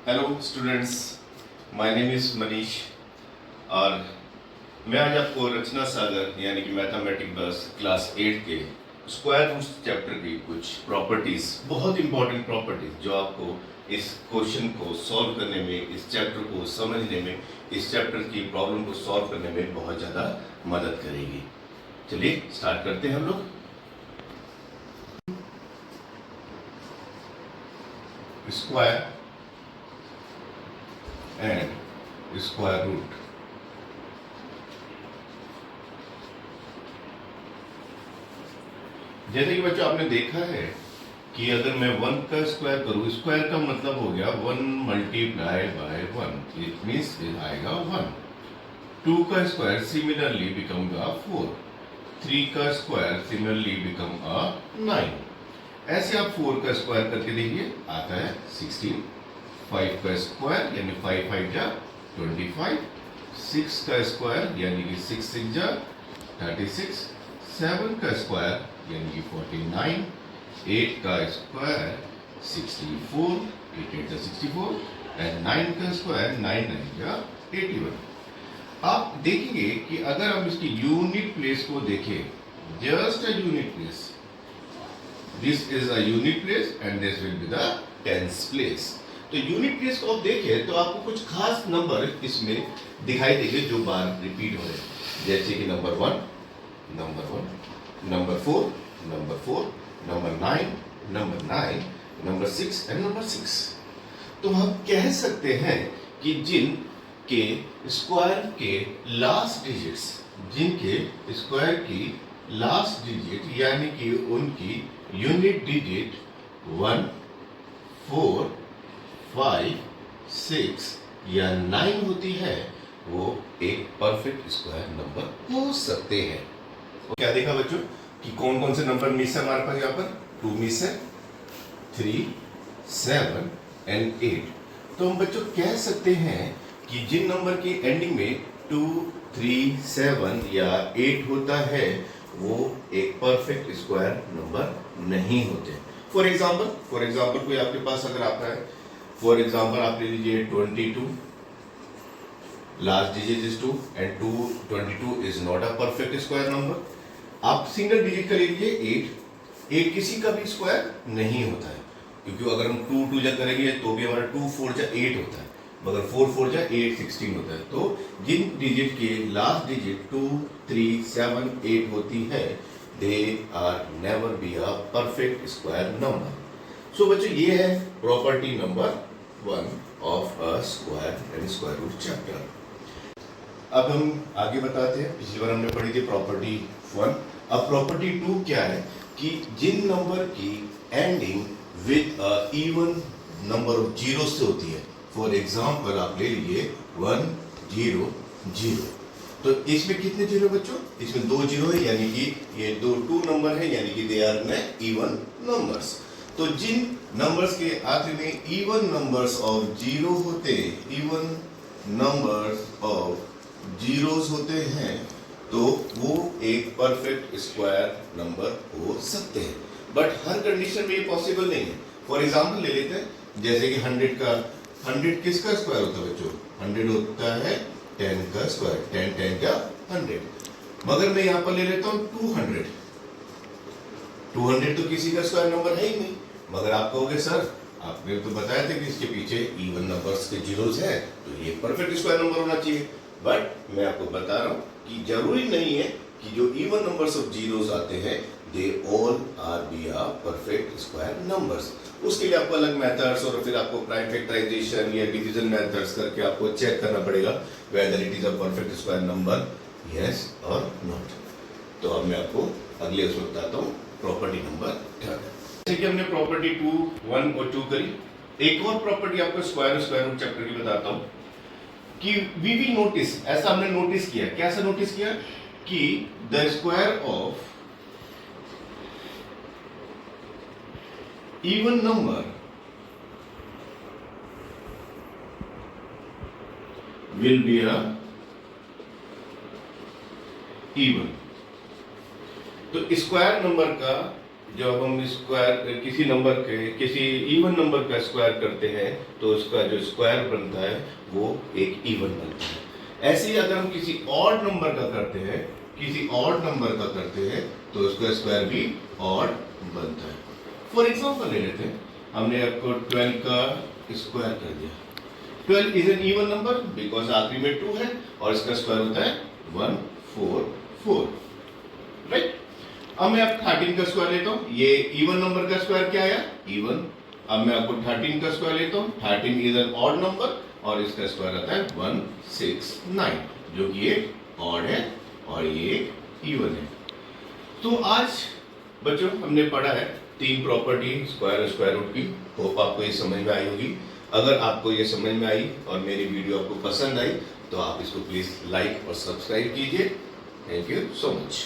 Hello students, my name is Manish और मैं आज आपको रचना सागर यानी कि मैथमेटिक्स क्लास 8 के स्क्वायर रूट्स चैप्टर की कुछ प्रॉपर्टीज़, बहुत इंपॉर्टेंट प्रॉपर्टीज़ जो आपको इस क्वेश्चन को सॉल्व करने में, इस चैप्टर को समझने में, इस चैप्टर की प्रॉब्लम को सॉल्व करने में बहुत ज़्यादा मदद करेगी। चलिए स्टार्ट करते हैं हम लोग। Square and square root. जैसे कि बच्चों आपने देखा है कि अगर मैं 1 का स्क्वायर करूं, स्क्वायर का मतलब हो गया 1 मल्टीप्लाई बाय 1, इट मीन्स आएगा 1। 2 का स्क्वायर सिमिलरली बिकम 4। 3 का स्क्वायर सिमिलरली बिकम 9। ऐसे आप 4 का स्क्वायर करके देखिए, आता है 16। 5 का स्क्वायर यानी 5 5 जा 25। 6 का स्क्वायर यानी कि 6 6 जा 36। 7 का स्क्वायर यानी कि 49। 8 का स्क्वायर 64, 8 8 जा 64 एंड 9 का स्क्वायर 9 9 जा 81। आप देखेंगे कि अगर हम इसकी यूनिट प्लेस को देखें, just a unit place, this is a unit place and this will be the tens place. तो यूनिट प्लेस को आप देखें तो आपको कुछ खास नंबर इसमें दिखाई देंगे जो बार रिपीट हो रहे हैं, जैसे कि number 1, number 4, number 9, number 6 and number 6। तो हम कह सकते हैं कि जिनके स्क्वायर के लास्ट डिजिट्स, जिनके स्क्वायर की लास्ट डिजिट यानी कि उनकी यूनिट डिजिट 1, 4, 5, 6 या 9 होती है, वो एक परफेक्ट स्क्वायर नंबर हो सकते हैं। क्या देखा बच्चों कि कौन कौन से नंबर मिस है हमारे पास? यहाँ पर 2 मिस है, 3, 7 एंड 8। तो हम बच्चों कह सकते हैं कि जिन नंबर की एंडिंग में 2, 3, 7 या 8 होता है, वो एक परफेक्ट स्क्वायर नंबर नहीं होते। फॉर एग्जाम्पल कोई आपके पास अगर आता है, फॉर एग्जाम्पल आप ले लीजिए 22, last digit is 2 and 22 is not a perfect square number. आप सिंगल डिजिट का ले लीजिए 8 किसी का भी स्क्वायर नहीं होता है, क्योंकि अगर हम 2 2 जा करेंगे तो भी हमारा 2 4 जा 8 होता है, मगर 4 4 जा 8 16 होता है। तो जिन डिजिट के लास्ट डिजिट 2, 3, 7, 8 होती है, they are never be a perfect square number. So बच्चों ये है property number 1 of a square and square root chapter. अब हम आगे बताते हैं। पिछली बार हमने पढ़ी थी प्रॉपर्टी 1। अब प्रॉपर्टी 2 क्या है कि जिन नंबर की ending with a even number of zero से होती है, फॉर एग्जाम्पल आप ले लीजिए 1 0 0। तो इसमें कितने जीरो बच्चों? इसमें 2 जीरो है, यानी कि ये 2 नंबर है, यानी कि दे आर इवन नंबर्स। तो जिन नंबर्स के आखिर में इवन नंबर्स ऑफ जीरो होते, इवन नंबर्स ऑफ जीरोस होते हैं, तो वो एक परफेक्ट स्क्वायर नंबर हो सकते हैं। बट हर कंडीशन में ये पॉसिबल नहीं है। फॉर एग्जाम्पल ले लेते हैं, जैसे कि 100 किसका स्क्वायर होता है बच्चों? 100 होता है 10 का स्क्वायर, 10 10 का 100। मगर मैं यहां पर ले लेता हूं 200। 200 तो किसी का स्क्वायर नंबर है ही नहीं। मगर आप कहोगे सर आपने तो बताया था कि इसके पीछे इवन नंबर्स के जीरोस हैं, तो ये परफेक्ट स्क्वायर नंबर होना चाहिए। बट मैं आपको बता रहा हूं कि जरूरी नहीं है कि जो इवन नंबर्स ऑफ जीरोस आते हैं, they all R B a perfect square numbers. उसके लिए आपको अलग मेथड्स और फिर आपको प्राइम फैक्टराइजेशन या डिवीजन मेथड्स करके आपको चेक करना पड़ेगा whether it is a perfect square number, yes और नॉट। तो अब मैं आपको अगले उसमें बताता हूँ प्रॉपर्टी नंबर 3। जैसे कि हमने प्रॉपर्टी 2, 1 और 2 करी, एक और प्रॉपर्टी आपको स्क्वायर रूट चैप्टर की बताता हूँ कि वी विल नोटिस, ऐसा हमने नोटिस किया। कैसा नोटिस किया कि the square of even number will be a even. तो स्क्वायर नंबर का जब हम स्क्वायर किसी नंबर के किसी इवन नंबर का स्क्वायर करते हैं तो उसका जो स्क्वायर बनता है वो एक इवन बनता है। ऐसे ही अगर हम किसी ऑड नंबर का करते हैं तो उसका स्क्वायर भी ऑड बनता है। फॉर एग्जांपल ले लेते हैं, हमने आपको 12 का स्क्वायर कर दिया। 12 is an even number because आखिरी में 2 है और इसका स्क्वायर होता है 144, राइट। अब मैं आप 13 का स्क्वायर लेता हूं, ये इवन नंबर का स्क्वायर क्या आया? इवन। अब मैं आपको 13 का स्क्वायर लेता हूं, 13 इज एन ऑड नंबर और इसका स्क्वायर आता है 169, जो कि एक ऑड है और ये इवन है। तो आज बच्चों हमने पढ़ा है 3 प्रॉपर्टी स्क्वायर और स्क्वायर रूट की। होप आपको ये समझ में आई होगी। अगर आपको ये समझ में आई और मेरी वीडियो आपको पसंद आई तो आप इसको प्लीज लाइक और सब्सक्राइब कीजिए। Thank you so much.